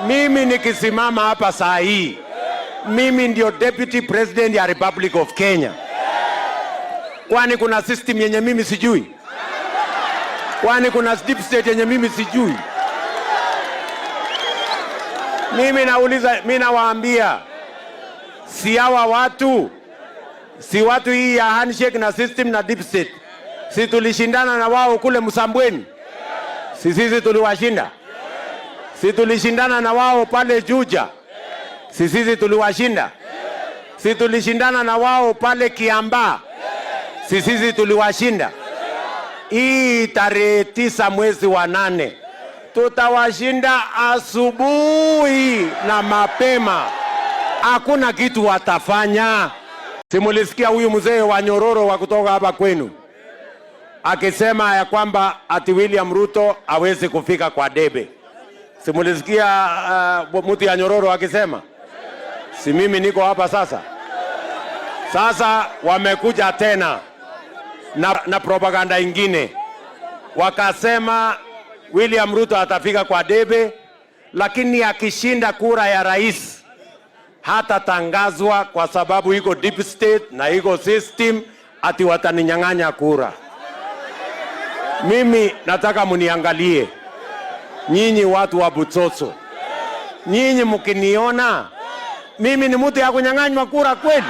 Mimi nikisimama hapa saa hii, mimi ndio Deputy President ya Republic of Kenya. Kwani kuna system yenye mimi sijui? Kwani kuna deep state yenye mimi sijui? Mimi nauliza, mimi nawaambia, si hawa watu, si watu hii ya handshake na system na deep state, si tulishindana na wao kule Msambweni? Si sisi tuliwashinda? Si tulishindana na wao pale Juja? Si sisi tuliwashinda? Si tulishindana na wao pale Kiambaa? Si sisi tuliwashinda? Hii tarehe 9 mwezi wa 8 tutawashinda asubuhi na mapema. Hakuna kitu watafanya. Simulisikia huyu mzee wa Nyororo wa kutoka hapa kwenu akisema ya kwamba ati William Ruto hawezi kufika kwa debe? Simulisikia mtu ya Nyororo akisema? Si mimi niko hapa sasa. Sasa wamekuja tena na propaganda ingine, wakasema William Ruto atafika kwa debe, lakini akishinda kura ya rais hatatangazwa kwa sababu iko deep state na iko system, ati wataninyang'anya kura. Mimi nataka muniangalie nyinyi watu wa Butsotso, nyinyi mkiniona mimi ni mtu ya kunyang'anywa kura kweli?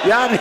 Yani